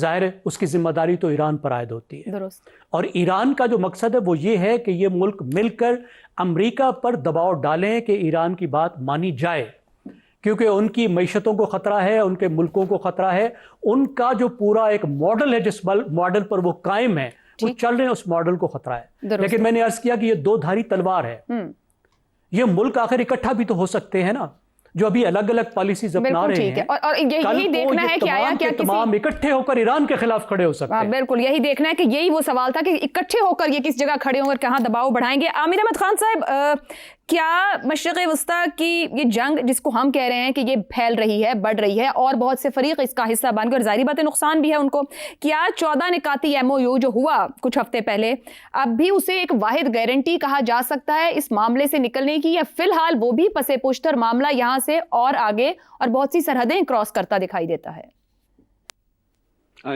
ظاہر ہے اس کی ذمہ داری تو ایران پر عائد ہوتی ہے، درست. اور ایران کا جو مقصد ہے وہ یہ ہے کہ یہ ملک مل کر امریکہ پر دباؤ ڈالیں کہ ایران کی بات مانی جائے، کیونکہ ان کی معیشتوں کو خطرہ ہے، ان کے ملکوں کو خطرہ ہے، ان کا جو پورا ایک ماڈل ہے جس ماڈل پر وہ قائم ہے وہ چل رہے ہیں، اس ماڈل کو خطرہ ہے. لیکن میں نے عرض کیا کہ یہ دو دھاری تلوار ہے. یہ ملک آخر اکٹھا بھی تو ہو سکتے ہیں نا، جو ابھی الگ الگ پالیسیز اپنا رہے ہیں، اور یہی دیکھنا ہے کہ آیا کیا تمام اکٹھے ہو کر ایران کے خلاف کھڑے ہو سکتے ہیں. بالکل یہی دیکھنا ہے کہ یہی وہ سوال تھا کہ اکٹھے ہو کر یہ کس جگہ کھڑے ہوں گے، کہاں دباؤ بڑھائیں گے. عامر احمد خان صاحب، کیا مشرق وسطیٰ کی یہ جنگ جس کو ہم کہہ رہے ہیں کہ یہ پھیل رہی ہے، بڑھ رہی ہے، اور بہت سے فریق اس کا حصہ بن گئے اور ظاہری بات ہے نقصان بھی ہے ان کو، کیا 14 نکاتی MOU جو ہوا کچھ ہفتے پہلے اب بھی اسے ایک واحد گارنٹی کہا جا سکتا ہے اس معاملے سے نکلنے کی، یا فی الحال وہ بھی پس پشتر معاملہ یہاں سے اور آگے اور بہت سی سرحدیں کراس کرتا دکھائی دیتا ہے؟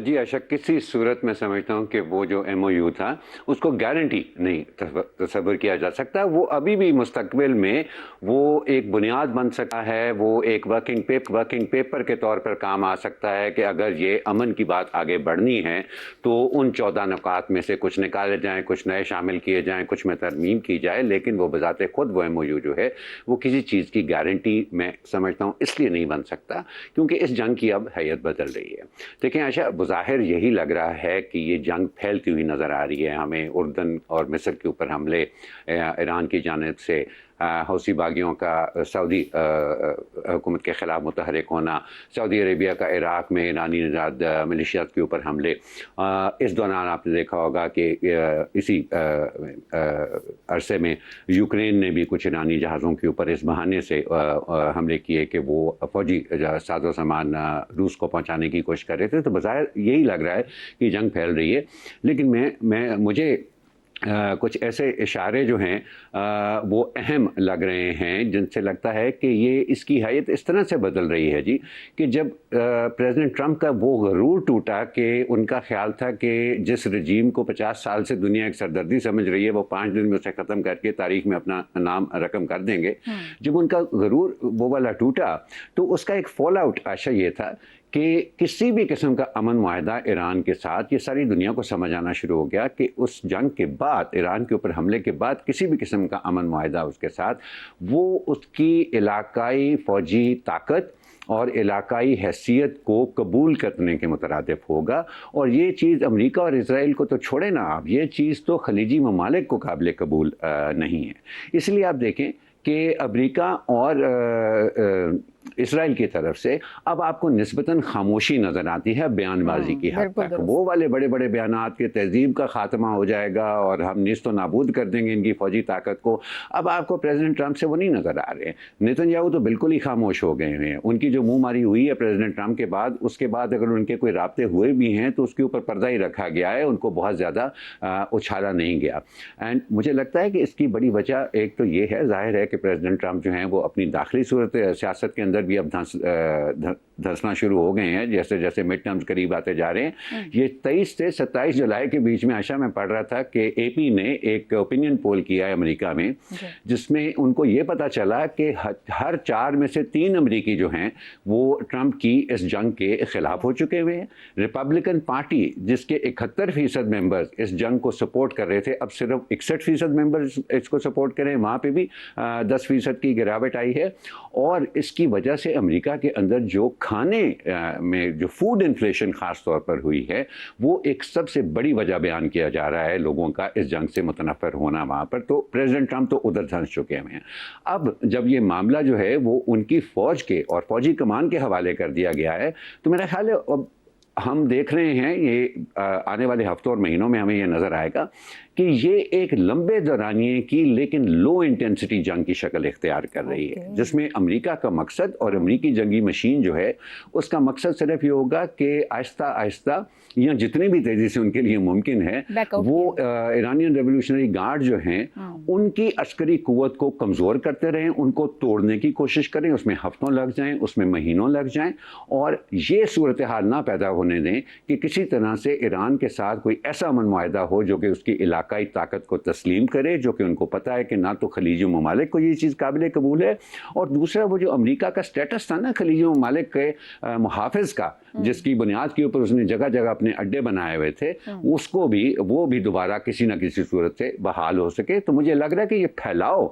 جی عائشہ، کسی صورت میں سمجھتا ہوں کہ وہ جو MOU تھا اس کو گارنٹی نہیں تصور کیا جا سکتا. وہ ابھی بھی مستقبل میں وہ ایک بنیاد بن سکتا ہے، وہ ایک ورکنگ پیپر کے طور پر کام آ سکتا ہے کہ اگر یہ امن کی بات آگے بڑھنی ہے تو ان 14 نکات میں سے کچھ نکالے جائیں، کچھ نئے شامل کیے جائیں، کچھ میں ترمیم کی جائے. لیکن وہ بذات خود وہ MOU جو ہے وہ کسی چیز کی گارنٹی میں سمجھتا ہوں اس لیے نہیں بن سکتا کیونکہ اس جنگ کی اب حیت بدل رہی ہے. دیکھیں عائشہ، بظاہر یہی لگ رہا ہے کہ یہ جنگ پھیلتی ہوئی نظر آ رہی ہے. ہمیں اردن اور مصر کے اوپر حملے، ایران کی جانب سے حوثی باغیوں کا سعودی حکومت کے خلاف متحرک ہونا، سعودی عربیہ کا عراق میں ایرانی نژاد ملیشیات کے اوپر حملے. اس دوران آپ نے دیکھا ہوگا کہ اسی عرصے میں یوکرین نے بھی کچھ ایرانی جہازوں کے اوپر اس بہانے سے حملے کیے کہ وہ فوجی ساز و سامان روس کو پہنچانے کی کوشش کر رہے تھے. تو بظاہر یہی لگ رہا ہے کہ جنگ پھیل رہی ہے. لیکن مجھے کچھ ایسے اشارے جو ہیں وہ اہم لگ رہے ہیں جن سے لگتا ہے کہ یہ اس کی حیت اس طرح سے بدل رہی ہے جی کہ جب پریزیڈنٹ ٹرمپ کا وہ غرور ٹوٹا کہ ان کا خیال تھا کہ جس رجیم کو 50 سال سے دنیا ایک سردردی سمجھ رہی ہے وہ 5 دن میں اسے ختم کر کے تاریخ میں اپنا نام رقم کر دیں گے، جب ان کا غرور وہ والا ٹوٹا تو اس کا ایک فال آؤٹ عائشہ یہ تھا کہ کسی بھی قسم کا امن معاہدہ ایران کے ساتھ، یہ ساری دنیا کو سمجھ آنا شروع ہو گیا کہ اس جنگ کے بعد، ایران کے اوپر حملے کے بعد کسی بھی قسم کا امن معاہدہ اس کے ساتھ، وہ اس کی علاقائی فوجی طاقت اور علاقائی حیثیت کو قبول کرنے کے مترادف ہوگا. اور یہ چیز امریکہ اور اسرائیل کو تو چھوڑے نا آپ، یہ چیز تو خلیجی ممالک کو قابل قبول نہیں ہے. اس لیے آپ دیکھیں کہ امریکہ اور اسرائیل کی طرف سے اب آپ کو نسبتاً خاموشی نظر آتی ہے بیان بازی کی حد تک. وہ والے بڑے بڑے بیانات کے تہذیب کا خاتمہ ہو جائے گا اور ہم نیست و نابود کر دیں گے ان کی فوجی طاقت کو، اب آپ کو پریزیڈنٹ ٹرمپ سے وہ نہیں نظر آ رہے ہیں. نیتن یاہو تو بالکل ہی خاموش ہو گئے ہیں. ان کی جو منہ ماری ہوئی ہے پریزیڈنٹ ٹرمپ کے بعد، اس کے بعد اگر ان کے کوئی رابطے ہوئے بھی ہیں تو اس کے اوپر پردہ ہی رکھا گیا ہے، ان کو بہت زیادہ اچھالا نہیں گیا. اینڈ مجھے لگتا ہے کہ اس کی بڑی وجہ ایک تو یہ ہے، ظاہر ہے کہ پریزیڈنٹ ٹرمپ جو ہیں وہ اپنی داخلی سیاست کے اندر بھی اب دھنسنا شروع ہو گئے ہیں جیسے جیسے مڈ ٹرمز قریب آتے جا رہے ہیں. یہ 23 سے 27 جولائی کے بیچ میں عائشہ میں پڑھ رہا تھا کہ AP نے ایک اوپینین پول کیا ہے امریکہ میں، جس میں ان کو یہ پتا چلا کہ ہر 4 میں سے 3 امریکی جو ہیں وہ ٹرمپ کی اس جنگ کے خلاف ہو چکے ہوئے ہیں. ریپبلکن پارٹی جس کے 71% ممبرز اس جنگ کو سپورٹ کر رہے تھے، اب صرف 61% ممبرز اس کو سپورٹ کریں، وہاں پہ بھی 10% کی گراوٹ آئی ہے. اور اس کی وجہ سے امریکہ کے اندر جو کھانے میں جو فوڈ انفلیشن خاص طور پر ہوئی ہے، وہ ایک سب سے بڑی وجہ بیان کیا جا رہا ہے لوگوں کا اس جنگ سے متنفر ہونا وہاں پر. تو پریزیڈنٹ ٹرمپ تو ادھر دھنس چکے ہوئے ہیں. اب جب یہ معاملہ جو ہے وہ ان کی فوج کے اور فوجی کمان کے حوالے کر دیا گیا ہے، تو میرا خیال ہے اب ہم دیکھ رہے ہیں یہ آنے والے ہفتوں اور مہینوں میں ہمیں یہ نظر آئے گا کہ یہ ایک لمبے دورانیے کی لیکن لو انٹینسٹی جنگ کی شکل اختیار کر رہی ہے، جس میں امریکہ کا مقصد اور امریکی جنگی مشین جو ہے اس کا مقصد صرف یہ ہوگا کہ آہستہ آہستہ یا جتنی بھی تیزی سے ان کے لیے ممکن ہے وہ ایرانین ریولوشنری گارڈ جو ہیں ان کی عسکری قوت کو کمزور کرتے رہیں، ان کو توڑنے کی کوشش کریں. اس میں ہفتوں لگ جائیں، اس میں مہینوں لگ جائیں، اور یہ صورتحال نہ پیدا ہونے دیں کہ کسی طرح سے ایران کے ساتھ کوئی ایسا امن معاہدہ ہو جو کہ اس کی علاقائی طاقت کو تسلیم کرے، جو کہ ان کو پتہ ہے کہ نہ تو خلیجی ممالک کو یہ چیز قابل قبول ہے، اور دوسرا وہ جو امریکہ کا سٹیٹس تھا نا خلیجی ممالک کے محافظ کا، جس کی بنیاد کے اوپر اس نے جگہ جگہ اپنے اڈے بنائے ہوئے تھے، اس کو بھی وہ بھی دوبارہ کسی نہ کسی صورت سے بحال ہو سکے۔ تو مجھے لگ رہا ہے کہ یہ پھیلاؤ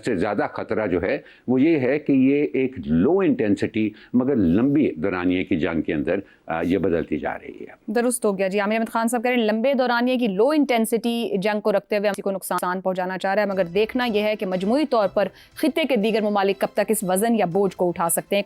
سے زیادہ خطرہ جو ہے وہ یہ ہے کہ یہ ایک لو انٹینسٹی مگر لمبی دورانیے کی جنگ کے اندر یہ بدلتی جا رہی ہے۔ درست ہو گیا جی۔ عامر احمد خان صاحب کہہ رہے ہیں لمبے دورانیے کی لو انٹینسٹی جنگ کو رکھتے ہوئے ہم کسی کو نقصان پہنچانا چاہ رہا ہے، مگر دیکھنا یہ ہے کہ مجموعی طور پر خطے کے دیگر ممالک کب تک اس وزن یا بوجھ کو اٹھا سکتے ہیں۔